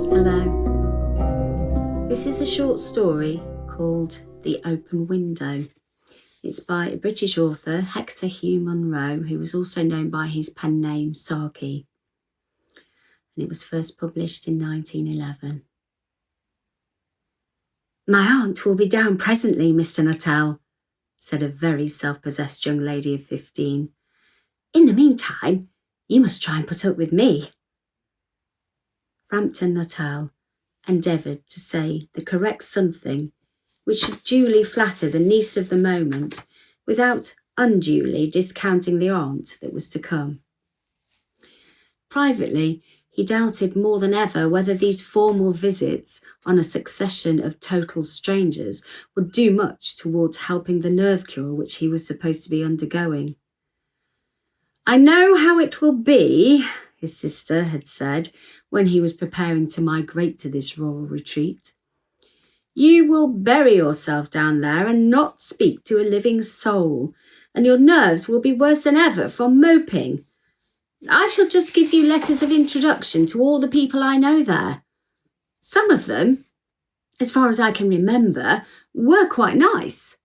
Hello. This is a short story called The Open Window. It's by a British author, Hector Hugh Munro, who was also known by his pen name Saki. And it was first published in 1911. "My aunt will be down presently, Mr. Nuttall," said a very self-possessed young lady of 15. "In the meantime, you must try and put up with me." Frampton Nuttall endeavoured to say the correct something which should duly flatter the niece of the moment without unduly discounting the aunt that was to come. Privately, he doubted more than ever whether these formal visits on a succession of total strangers would do much towards helping the nerve cure which he was supposed to be undergoing. "I know how it will be," his sister had said when he was preparing to migrate to this rural retreat. "You will bury yourself down there and not speak to a living soul, and your nerves will be worse than ever from moping. I shall just give you letters of introduction to all the people I know there. Some of them, as far as I can remember, were quite nice."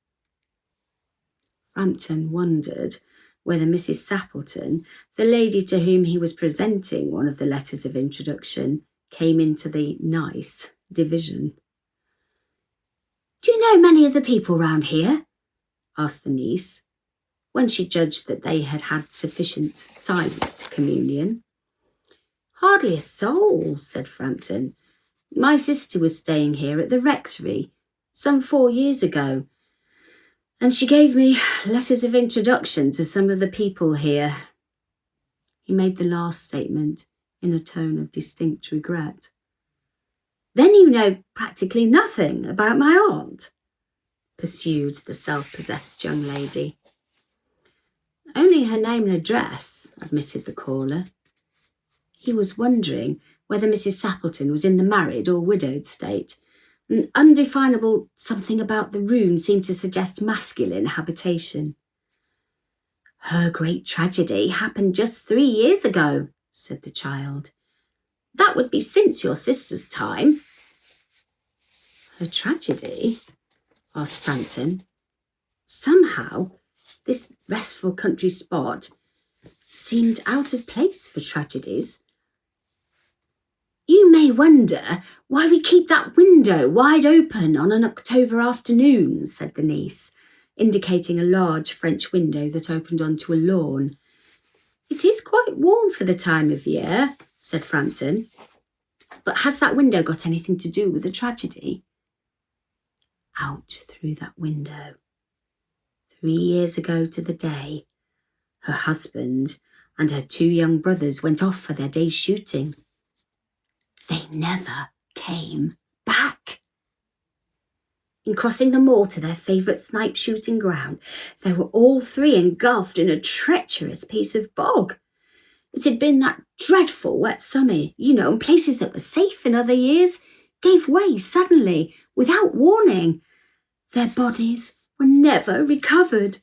Frampton wondered whether Mrs. Sappleton, the lady to whom he was presenting one of the letters of introduction, came into the nice division. "Do you know many of the people round here?" asked the niece, when she judged that they had had sufficient silent communion. "Hardly a soul," said Frampton. "My sister was staying here at the rectory some 4 years ago, and she gave me letters of introduction to some of the people here." He made the last statement in a tone of distinct regret. "Then you know practically nothing about my aunt?" pursued the self-possessed young lady. "Only her name and address," admitted the caller. He was wondering whether Mrs. Sappleton was in the married or widowed state. An undefinable something about the room seemed to suggest masculine habitation. "Her great tragedy happened just 3 years ago," said the child. "That would be since your sister's time." "Her tragedy?" asked Frampton. Somehow, this restful country spot seemed out of place for tragedies. "You may wonder why we keep that window wide open on an October afternoon," said the niece, indicating a large French window that opened onto a lawn. "It is quite warm for the time of year," said Frampton. "But has that window got anything to do with the tragedy?" Out through that window, 3 years ago to the day, her husband and her 2 young brothers went off for their day's shooting. They never came back. In crossing the moor to their favourite snipe shooting ground, they were all 3 engulfed in a treacherous piece of bog. It had been that dreadful wet summer, and places that were safe in other years gave way suddenly, without warning. Their bodies were never recovered.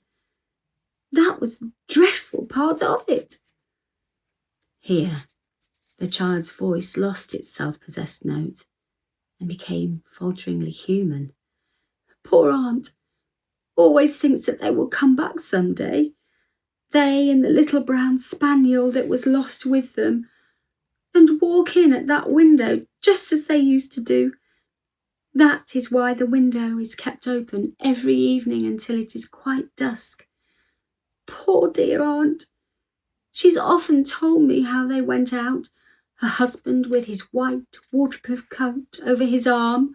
That was the dreadful part of it." Here, the child's voice lost its self-possessed note and became falteringly human. "Poor aunt always thinks that they will come back some day. They and the little brown spaniel that was lost with them, and walk in at that window just as they used to do. That is why the window is kept open every evening until it is quite dusk. Poor dear aunt. She's often told me how they went out, her husband with his white waterproof coat over his arm,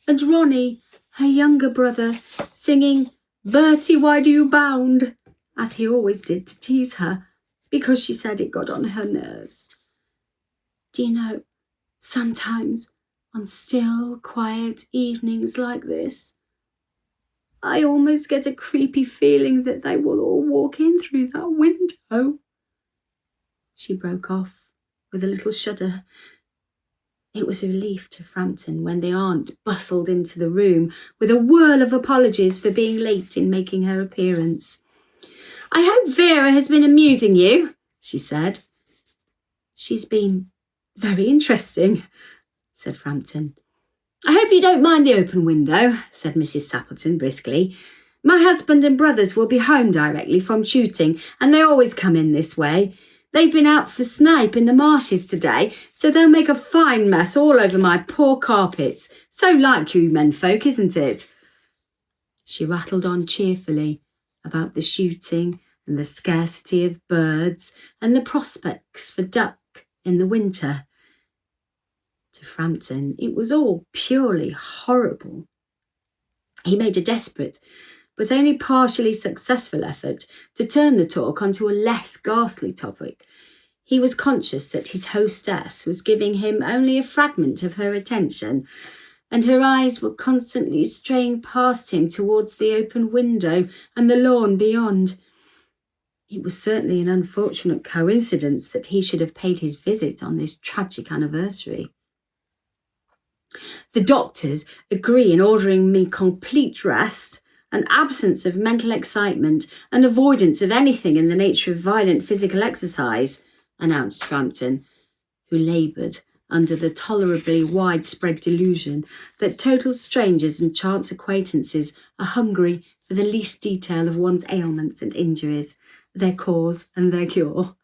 and Ronnie, her younger brother, singing 'Bertie, why do you bound?' as he always did to tease her, because she said it got on her nerves. Do you know, sometimes on still, quiet evenings like this, I almost get a creepy feeling that they will all walk in through that window." She broke off with a little shudder. It was a relief to Frampton when the aunt bustled into the room with a whirl of apologies for being late in making her appearance. "I hope Vera has been amusing you," she said. "She's been very interesting," said Frampton. I hope you don't mind the open window, said Mrs. Sappleton briskly. My husband and brothers will be home directly from shooting, and they always come in this way. They've been out for snipe in the marshes today, so they'll make a fine mess all over my poor carpets. So like you menfolk, isn't it? She rattled on cheerfully about the shooting and the scarcity of birds and the prospects for duck in the winter. To Frampton, it was all purely horrible. He made a desperate, but only partially successful effort to turn the talk onto a less ghastly topic. He was conscious that his hostess was giving him only a fragment of her attention, and her eyes were constantly straying past him towards the open window and the lawn beyond. It was certainly an unfortunate coincidence that he should have paid his visit on this tragic anniversary. The doctors agree in ordering me complete rest, an absence of mental excitement, and avoidance of anything in the nature of violent physical exercise, announced Frampton, who laboured under the tolerably widespread delusion that total strangers and chance acquaintances are hungry for the least detail of one's ailments and injuries, their cause and their cure.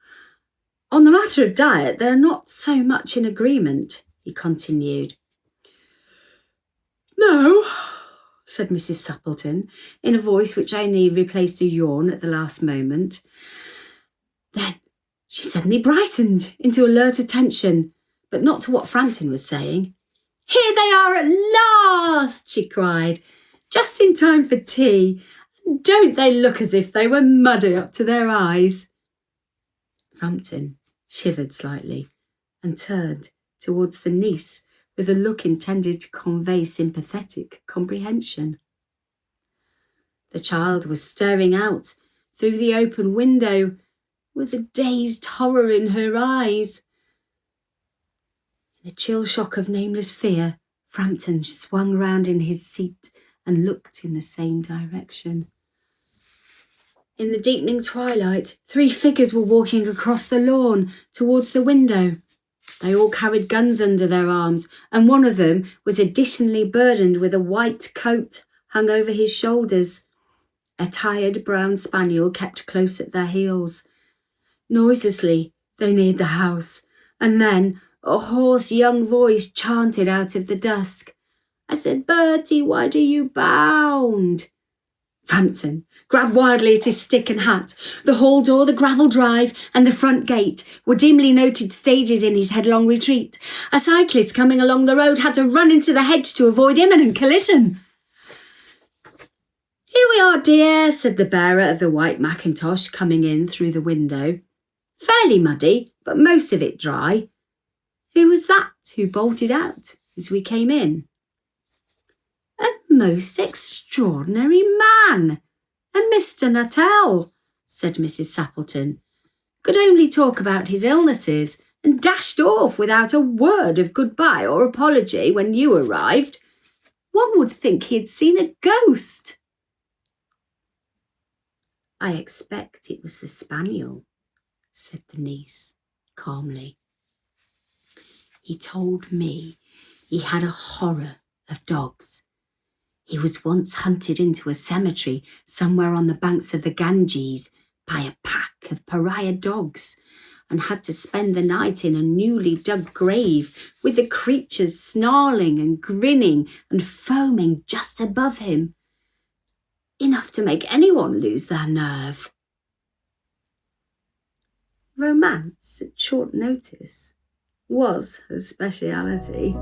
On the matter of diet, they are not so much in agreement, he continued. No, said Mrs. Sappleton, in a voice which only replaced a yawn at the last moment. Then she suddenly brightened into alert attention, but not to what Frampton was saying. Here they are at last, she cried, just in time for tea. Don't they look as if they were muddy up to their eyes? Frampton shivered slightly and turned towards the niece with a look intended to convey sympathetic comprehension. The child was staring out through the open window with a dazed horror in her eyes. In a chill shock of nameless fear, Frampton swung round in his seat and looked in the same direction. In the deepening twilight, 3 figures were walking across the lawn towards the window. They all carried guns under their arms, and one of them was additionally burdened with a white coat hung over his shoulders. A tired brown spaniel kept close at their heels. Noiselessly, they neared the house, and then a hoarse young voice chanted out of the dusk. I said, Bertie, why do you bound? Frampton grabbed wildly at his stick and hat. The hall door, the gravel drive, and the front gate were dimly noted stages in his headlong retreat. A cyclist coming along the road had to run into the hedge to avoid imminent collision. Here we are, dear, said the bearer of the white mackintosh, coming in through the window. Fairly muddy, but most of it dry. Who was that who bolted out as we came in? A most extraordinary man, a Mr. Nuttall, said Mrs. Sappleton. Could only talk about his illnesses and dashed off without a word of goodbye or apology when you arrived. One would think he had seen a ghost. I expect it was the spaniel, said the niece calmly. He told me he had a horror of dogs. He was once hunted into a cemetery somewhere on the banks of the Ganges by a pack of pariah dogs and had to spend the night in a newly dug grave with the creatures snarling and grinning and foaming just above him. Enough to make anyone lose their nerve. Romance at short notice was her speciality.